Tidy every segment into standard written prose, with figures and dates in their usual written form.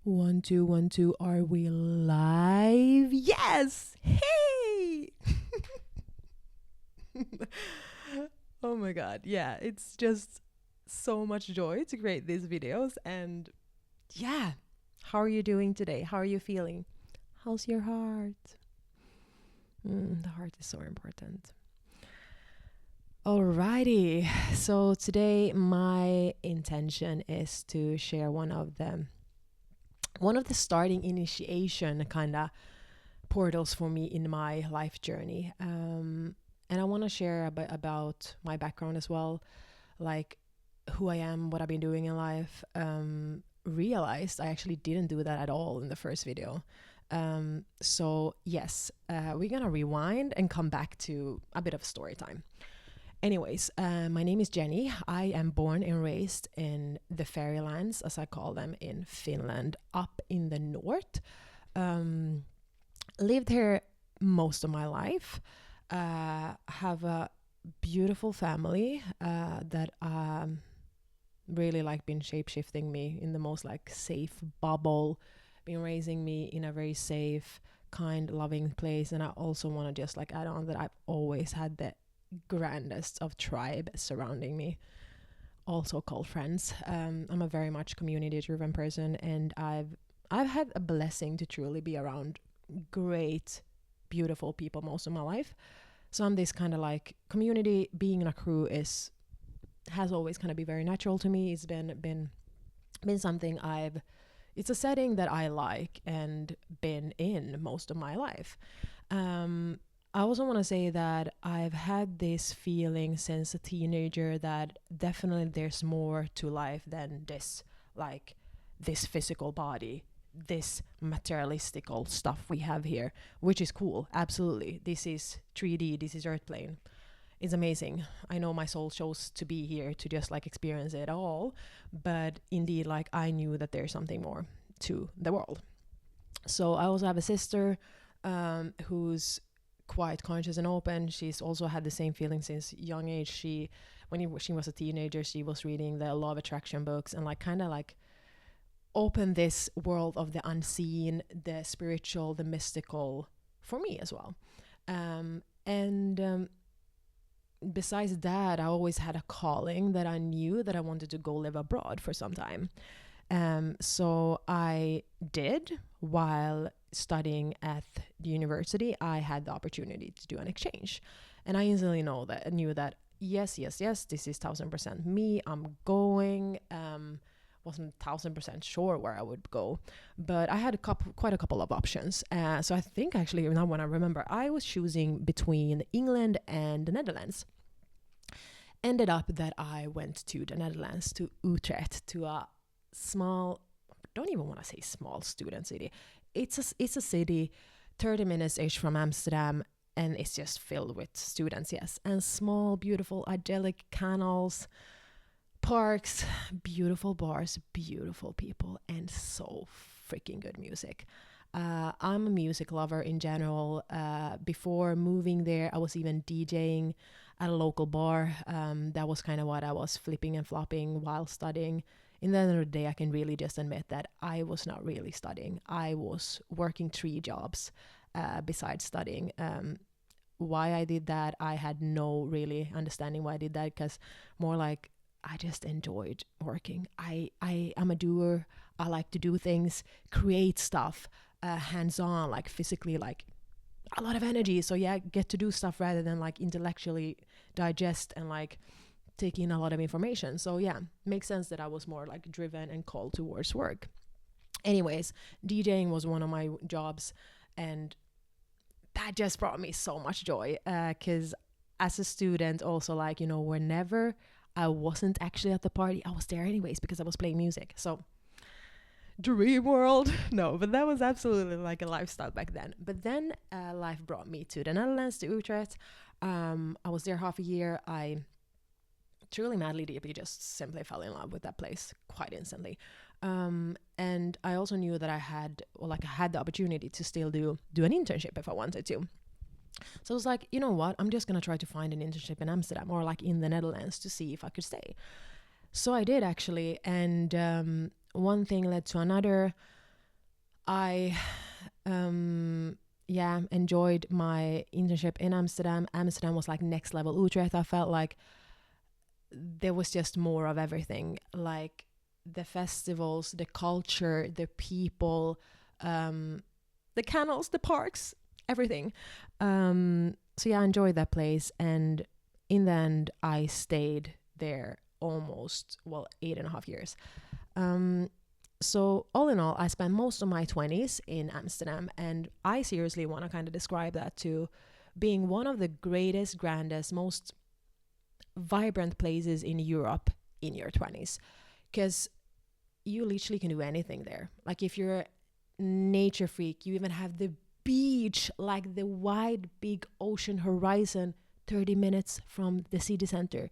One, two, 1, 2. Are we live? Yes! Hey! Oh my god. Yeah, it's just so much joy to create these videos. And yeah, how are you doing today? How are you feeling? How's your heart? The heart is so important. Alrighty. So today my intention is to share one of the starting initiation kind of portals for me in my life journey. And I want to share a bit about my background as well, like who I am, what I've been doing in life. Realized I actually didn't do that at all in the first video. So yes, we're gonna rewind and come back to a bit of story time. Anyways, my name is Jenny. I am born and raised in the fairylands, as I call them, in Finland, up in the north. Lived here most of my life. Have a beautiful family that really like been shape-shifting me in the most like safe bubble, been raising me in a very safe, kind, loving place. And I also want to just like add on that I've always had the grandest of tribe surrounding me, also called friends. I'm a very much community driven person, and I've had a blessing to truly be around great, beautiful people most of my life. So I'm this kind of like community, being in a crew has always kind of been very natural to me. It's been something it's a setting that I like and been in most of my life. I also want to say that I've had this feeling since a teenager that definitely there's more to life than this physical body, this materialistical stuff we have here, which is cool. Absolutely. This is 3D, this is Earth plane. It's amazing. I know my soul chose to be here to just like experience it all, but indeed, like I knew that there's something more to the world. So I also have a sister who's quite conscious and open. She's also had the same feeling since young age. She was a teenager, she was reading the law of attraction books and like kind of like opened this world of the unseen, the spiritual, the mystical for me as well. And besides that, I always had a calling that I knew that I wanted to go live abroad for some time. So I did. While studying at the university, I had the opportunity to do an exchange. And I instantly knew that yes, this is 1000% me. I'm going. Wasn't 1000% sure where I would go, but I had quite a couple of options. So I think actually now when I remember, I was choosing between England and the Netherlands. Ended up that I went to the Netherlands, to Utrecht, to a small, don't even want to say small student city. It's a city 30 minutes ish from Amsterdam, and it's just filled with students, yes, and small, beautiful, idyllic canals, parks, beautiful bars, beautiful people, and so freaking good music. I'm a music lover in general. Before moving there, I was even DJing at a local bar. That was kind of what I was flipping and flopping while studying. In the end of the day, I can really just admit that I was not really studying. I was working 3 jobs besides studying. Why I did that, I had no really understanding why I did that, because more like I just enjoyed working. I'm a doer. I like to do things, create stuff, hands-on, like physically, like a lot of energy. So yeah, get to do stuff rather than like intellectually digest and like take in a lot of information. So yeah, makes sense that I was more like driven and called towards work. Anyways, DJing was one of my jobs, and that just brought me so much joy, because as a student also, like, whenever I wasn't actually at the party, I was there anyways because I was playing music. So dream world. No, but that was absolutely like a lifestyle back then. But then life brought me to the Netherlands, to Utrecht. I was there half a year. I truly madly deeply just simply fell in love with that place quite instantly. And I also knew that I had the opportunity to still do an internship if I wanted to. So I was like, you know what, I'm just going to try to find an internship in Amsterdam or like in the Netherlands to see if I could stay. So I did actually. And one thing led to another. I enjoyed my internship in Amsterdam. Amsterdam was like next level Utrecht. I felt like there was just more of everything, like the festivals, the culture, the people, the canals, the parks, everything. So yeah, I enjoyed that place, and in the end I stayed there almost 8.5 years. So all in all, I spent most of my 20s in Amsterdam, and I seriously want to kind of describe that to being one of the greatest, grandest, most vibrant places in Europe in your 20s, because you literally can do anything there. Like if you're a nature freak, you even have the beach, like the wide big ocean horizon 30 minutes from the city center.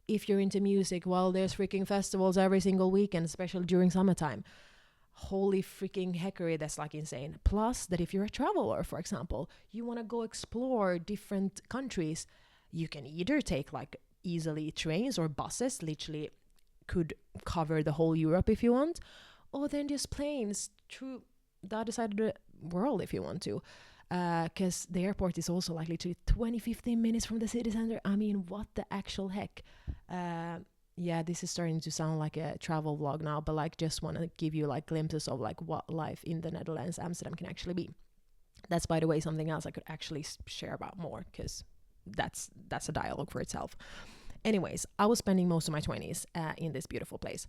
If you're into music, well, there's freaking festivals every single weekend, especially during summertime. Holy freaking heckery, that's like insane. Plus that if you're a traveler, for example, you want to go explore different countries, you can either take like easily trains or buses, literally could cover the whole Europe if you want, or then just planes through the other side of the world if you want to. Because the airport is also like literally 15 minutes from the city center. I mean, what the actual heck? Yeah, this is starting to sound like a travel vlog now, but like just want to give you like glimpses of like what life in the Netherlands, Amsterdam can actually be. That's, by the way, something else I could actually share about more, because that's a dialogue for itself. Anyways, I was spending most of my 20s in this beautiful place.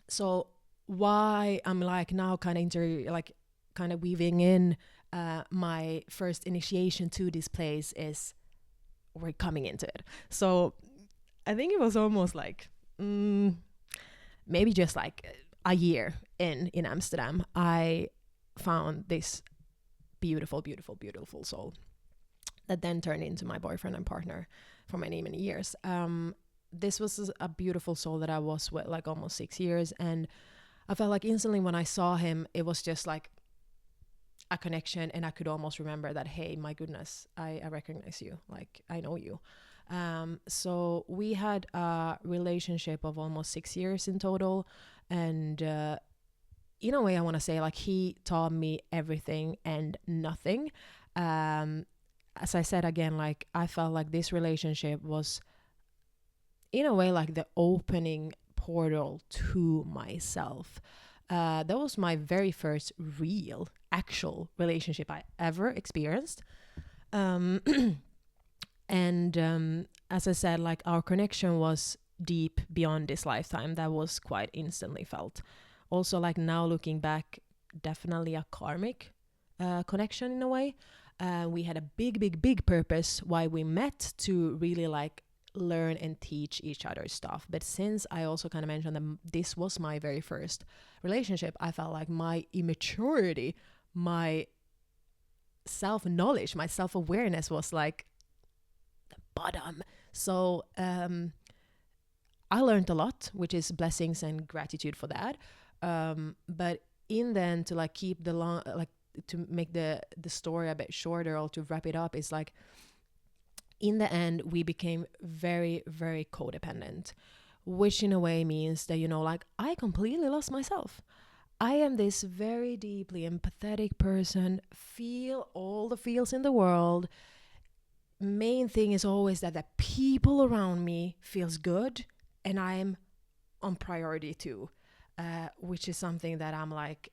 So why I'm like now kind of weaving in my first initiation to this place is we're coming into it. So I think it was almost like maybe just like a year in Amsterdam, I found this beautiful, beautiful, beautiful soul that then turned into my boyfriend and partner for many, many years. This was a beautiful soul that I was with like almost 6 years, and I felt like instantly when I saw him, it was just like a connection, and I could almost remember that, hey, my goodness, I recognize you, like I know you. So we had a relationship of almost 6 years in total, and in a way I want to say like he taught me everything and nothing. As I said again, like I felt like this relationship was in a way like the opening portal to myself. That was my very first real, actual relationship I ever experienced. And as I said, like our connection was deep beyond this lifetime. That was quite instantly felt. Also, like now looking back, definitely a karmic connection in a way. We had a big purpose why we met, to really like learn and teach each other stuff. But since I also kind of mentioned that this was my very first relationship, I felt like my immaturity, my self-knowledge, my self-awareness was like the bottom. So I learned a lot, which is blessings and gratitude for that. But in the end, to like keep to make the story a bit shorter, or to wrap it up, is like in the end we became very, very codependent, which in a way means that, you know, like I completely lost myself. I am this very deeply empathetic person, feel all the feels in the world. Main thing is always that the people around me feels good, and I am on priority too, which is something that I'm like,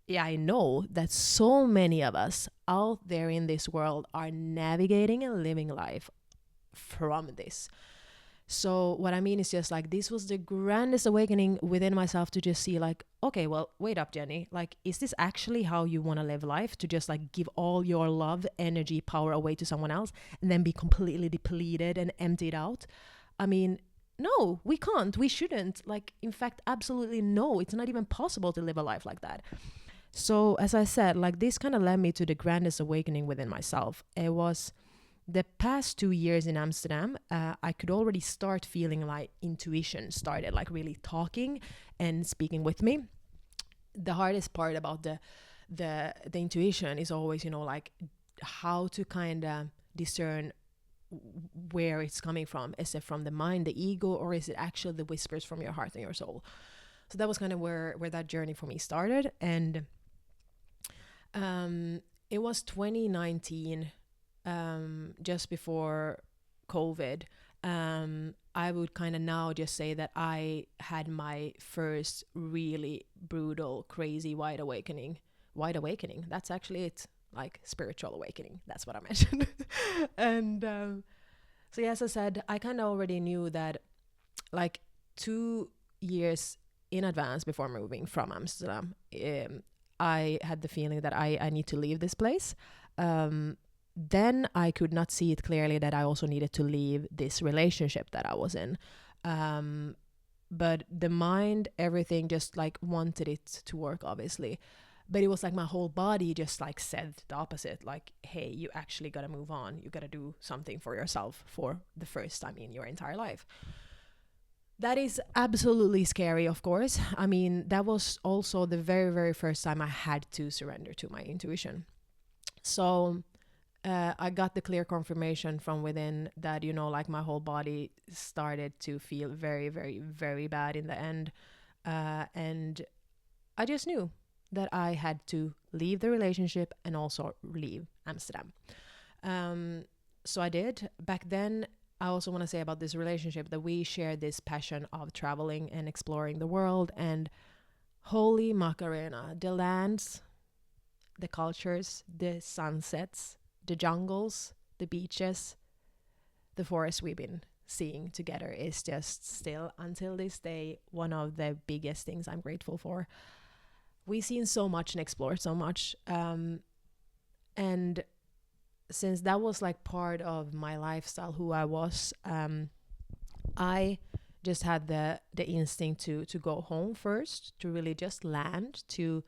yeah, I know that so many of us out there in this world are navigating and living life from this. So what I mean is just like, this was the grandest awakening within myself, to just see like, okay, well, wait up, Jenny. Like, is this actually how you want to live life? To just like give all your love, energy, power away to someone else and then be completely depleted and emptied out? I mean, no, we can't. We shouldn't. Like, in fact, absolutely no. It's not even possible to live a life like that. So as I said, like this kind of led me to the grandest awakening within myself. It was the past 2 years in Amsterdam. I could already start feeling like intuition started like really talking and speaking with me. The hardest part about the intuition is always, you know, like how to kind of discern where it's coming from. Is it from the mind, the ego, or is it actually the whispers from your heart and your soul? So that was kind of where that journey for me started. And it was 2019, just before COVID. I would kind of now just say that I had my first really brutal, crazy wide awakening. Wide awakening. That's actually it. Like spiritual awakening. That's what I mentioned. And so, yeah, as I said, I kind of already knew that like 2 years in advance before moving from Amsterdam, I had the feeling that I need to leave this place. Then I could not see it clearly that I also needed to leave this relationship that I was in. But the mind, everything just like wanted it to work, obviously. But it was like my whole body just like said the opposite, like, hey, you actually gotta move on. You gotta do something for yourself for the first time in your entire life. That is absolutely scary, of course. I mean, that was also the very, very first time I had to surrender to my intuition. So I got the clear confirmation from within that, like my whole body started to feel very, very, very bad in the end. And I just knew that I had to leave the relationship and also leave Amsterdam. So I did. Back then, I also want to say about this relationship that we shared this passion of traveling and exploring the world. And holy Macarena, the lands, the cultures, the sunsets, the jungles, the beaches, the forests we've been seeing together is just still, until this day, one of the biggest things I'm grateful for. We've seen so much and explored so much. And since that was like part of my lifestyle, who I was, I just had the instinct to go home first, to really just land, to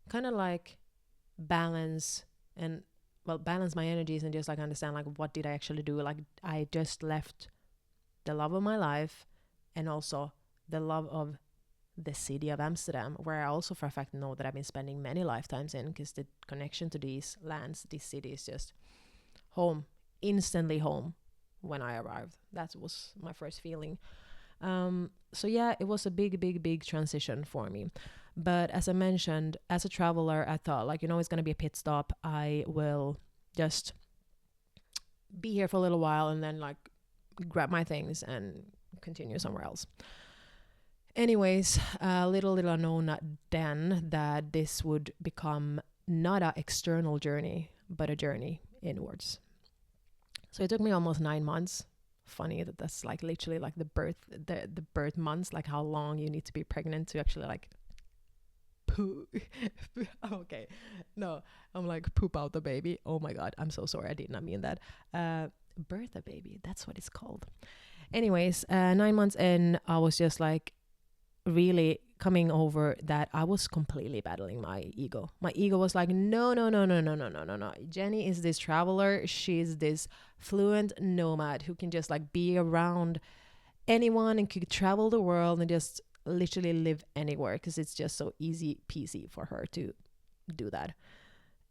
kind of like balance my energies and just like understand like what did I actually do. Like I just left the love of my life and also the love of the city of Amsterdam, where I also for a fact know that I've been spending many lifetimes in, because the connection to these lands, this city is just home, instantly home when I arrived. That was my first feeling. So yeah, it was a big, big, big transition for me. But as I mentioned, as a traveler, I thought like, it's going to be a pit stop. I will just be here for a little while and then like grab my things and continue somewhere else. Anyways, little unknown then that this would become not an external journey, but a journey inwards. So it took me almost 9 months. Funny that that's like literally like the birth months, like how long you need to be pregnant to actually like poo. Okay, no, I'm like poop out the baby. Oh my god, I'm so sorry, I did not mean that. Birth a baby, that's what it's called. Anyways, 9 months in, I was just like really coming over that I was completely battling my ego. My ego was like, no. Jenny is this traveler. She's this fluent nomad who can just like be around anyone and could travel the world and just literally live anywhere, because it's just so easy peasy for her to do that.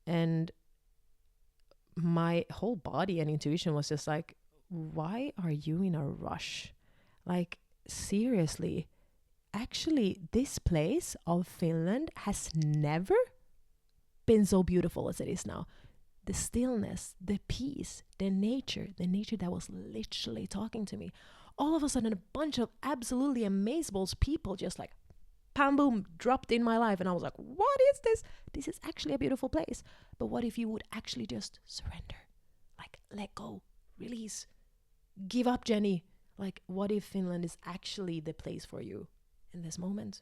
And my whole body and intuition was just like, why are you in a rush? Like, seriously. Actually, this place of Finland has never been so beautiful as it is now. The stillness, the peace, the nature that was literally talking to me. All of a sudden, a bunch of absolutely amazeballs people just like, pam, boom, dropped in my life. And I was like, what is this? This is actually a beautiful place. But what if you would actually just surrender? Like, let go, release, give up, Jenny. Like, what if Finland is actually the place for you? In this moment.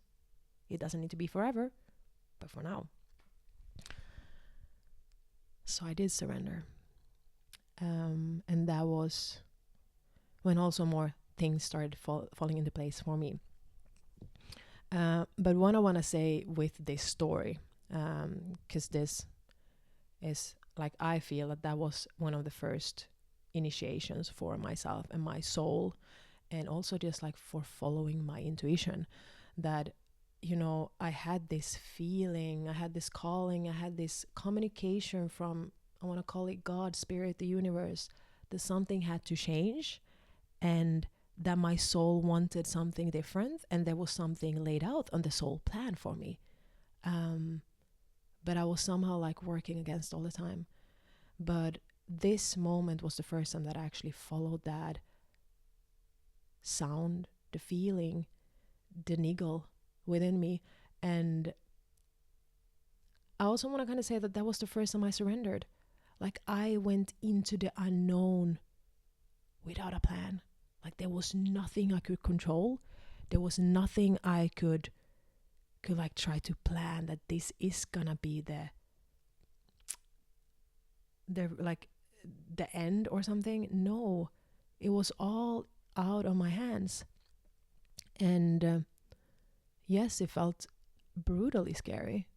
It doesn't need to be forever, but for now. So I did surrender. And that was when also more things started falling into place for me. But what I want to say with this story, because this is like, I feel that was one of the first initiations for myself and my soul, and also just like for following my intuition, that I had this feeling, I had this calling, I had this communication from, I want to call it God, spirit, the universe, that something had to change, and that my soul wanted something different, and there was something laid out on the soul plan for me. But I was somehow like working against all the time. But this moment was the first time that I actually followed that sound, the feeling, the niggle within me. And I also want to kind of say that that was the first time I surrendered. Like, I went into the unknown without a plan. Like, there was nothing I could control. There was nothing I could like try to plan that this is gonna be the like the end or something. No, it was all out of my hands. And yes, it felt brutally scary.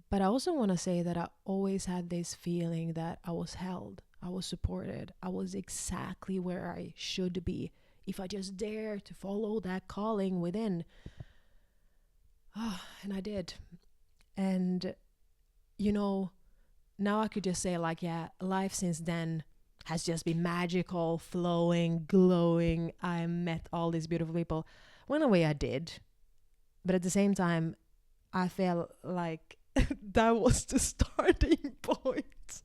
But I also want to say that I always had this feeling that I was held, I was supported, I was exactly where I should be if I just dare to follow that calling within. And I did. And, you know, now I could just say, like, yeah, life since then has just been magical, flowing, glowing. I met all these beautiful people. Well, in a way I did. But at the same time, I felt like that was the starting point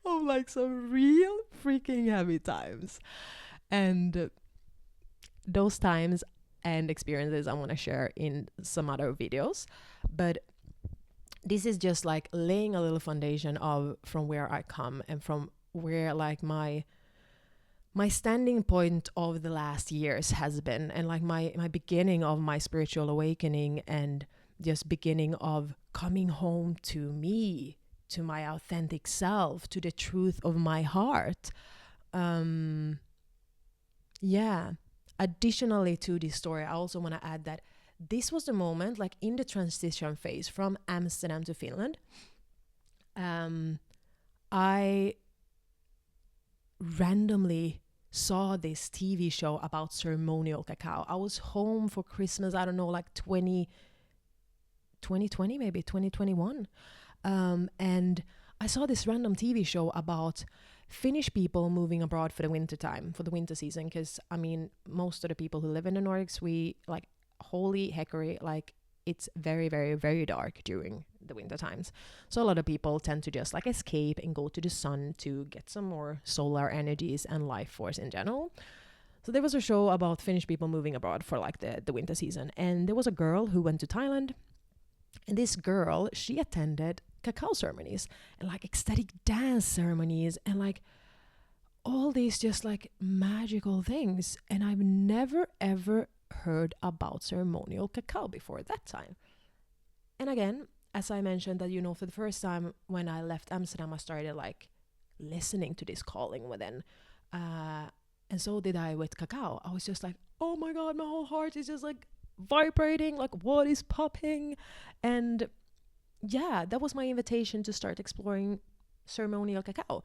of like some real freaking heavy times. And those times and experiences I want to share in some other videos. But this is just like laying a little foundation of from where I come and from where like my standing point of the last years has been, and like my beginning of my spiritual awakening, and just beginning of coming home to me, to my authentic self, to the truth of my heart. Yeah. Additionally to this story, I also want to add that this was the moment, like in the transition phase from Amsterdam to Finland. I randomly saw this TV show about ceremonial cacao. I was home for Christmas, I don't know, like 2020, maybe 2021. And I saw this random TV show about Finnish people moving abroad for the winter time, for the winter season. Because, I mean, most of the people who live in the Nordics, we like, holy heckery, like it's very, very, very dark during the winter times. So a lot of people tend to just like escape and go to the sun to get some more solar energies and life force in general. So there was a show about Finnish people moving abroad for like the winter season. And there was a girl who went to Thailand. And this girl, she attended cacao ceremonies and like ecstatic dance ceremonies and like all these just like magical things. And I've never ever heard about ceremonial cacao before that time. And again, as I mentioned, that, you know, for the first time when I left Amsterdam, I started like listening to this calling within. And so did I with cacao. I was just like, oh my God, my whole heart is just like vibrating, like what is popping? And yeah, that was my invitation to start exploring ceremonial cacao.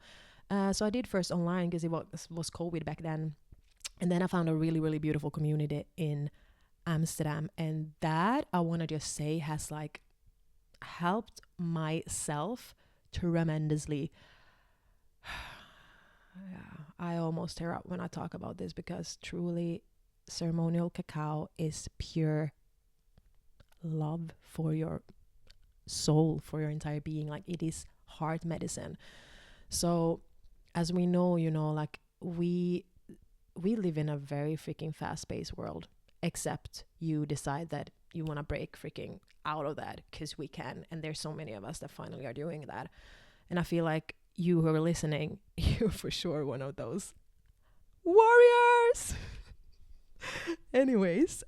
So I did first online because it was COVID back then. And then I found a really, really beautiful community in Amsterdam. And that, I want to just say, has like helped myself tremendously. Yeah, I almost tear up when I talk about this, because truly ceremonial cacao is pure love for your soul, for your entire being. Like, it is heart medicine. So as we know, you know, like we live in a very freaking fast-paced world, except you decide that you want to break freaking out of that, because we can. And there's so many of us that finally are doing that. And I feel like you who are listening, you're for sure one of those warriors. Anyways,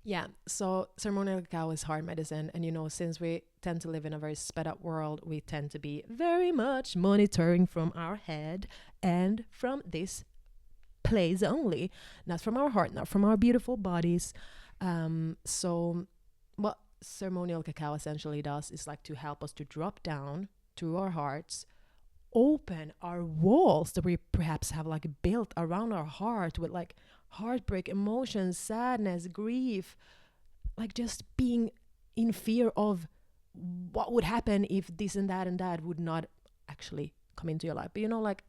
yeah, so ceremonial cacao is heart medicine. And, you know, since we tend to live in a very sped up world, we tend to be very much monitoring from our head and from this place only, not from our heart, not from our beautiful bodies. So what ceremonial cacao essentially does is like to help us to drop down to our hearts, open our walls that we perhaps have like built around our heart with like heartbreak, emotions, sadness, grief, like just being in fear of what would happen if this and that would not actually come into your life. But, you know, like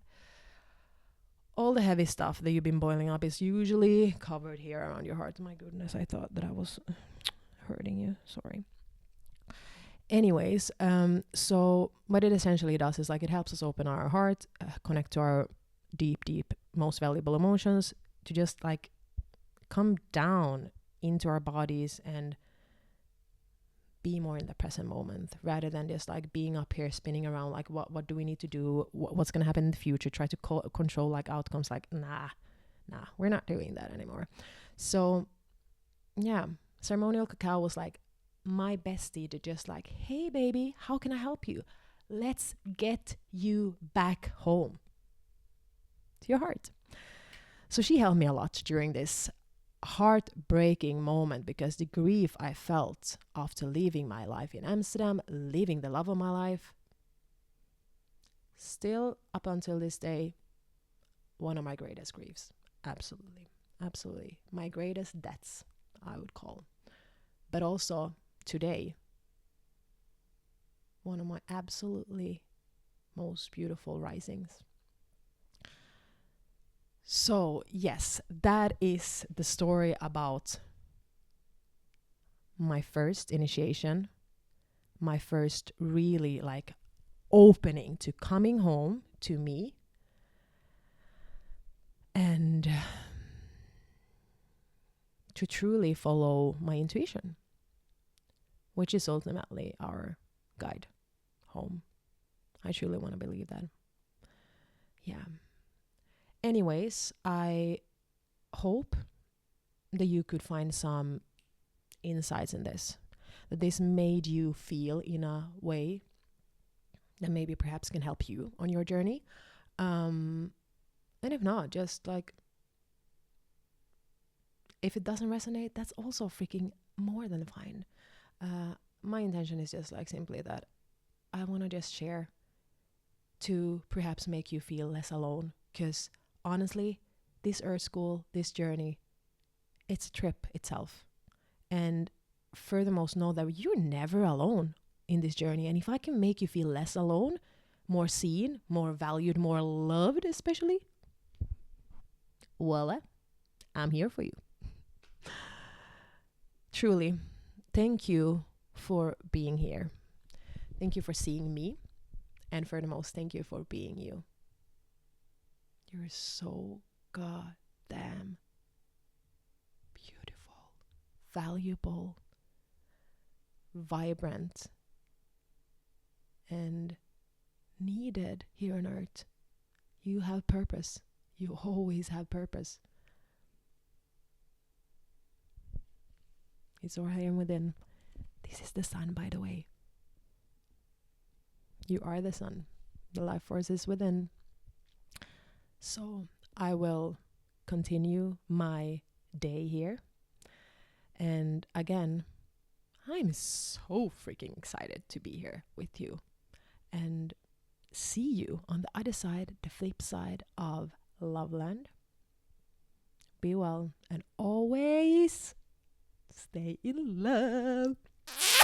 all the heavy stuff that you've been boiling up is usually covered here around your heart. My goodness, I thought that I was hurting you. Sorry. Anyways, so what it essentially does is like it helps us open our heart, connect to our deep, most valuable emotions, to just like come down into our bodies and be more in the present moment, rather than just like being up here spinning around like what do we need to do, what's going to happen in the future, try to control like outcomes. Like nah, we're not doing that anymore. So yeah, ceremonial cacao was like my bestie to just like, hey baby, how can I help you? Let's get you back home to your heart. So she helped me a lot during this heartbreaking moment, because the grief I felt after leaving my life in Amsterdam, leaving the love of my life, still up until this day, one of my greatest griefs. Absolutely. My greatest deaths, I would call. But also today, one of my absolutely most beautiful risings. So yes, that is the story about my first initiation, my first really like opening to coming home to me, and to truly follow my intuition, which is ultimately our guide home. I truly want to believe that. Yeah. Anyways, I hope that you could find some insights in this, that this made you feel in a way that maybe perhaps can help you on your journey. And if not, just like, if it doesn't resonate, that's also freaking more than fine. My intention is just like simply that I want to just share to perhaps make you feel less alone, because honestly, this earth school, this journey, it's a trip itself. And furthermost, know that you're never alone in this journey. And if I can make you feel less alone, more seen, more valued, more loved especially, voila, I'm here for you. Truly, thank you for being here. Thank you for seeing me. And furthermost, thank you for being you. You're so goddamn beautiful, valuable, vibrant, and needed here on earth. You have purpose. You always have purpose. It's all here within. This is the sun, by the way. You are the sun. The life force is within. So I will continue my day here. And again, I'm so freaking excited to be here with you and see you on the other side, the flip side of Loveland. Be well and always stay in love.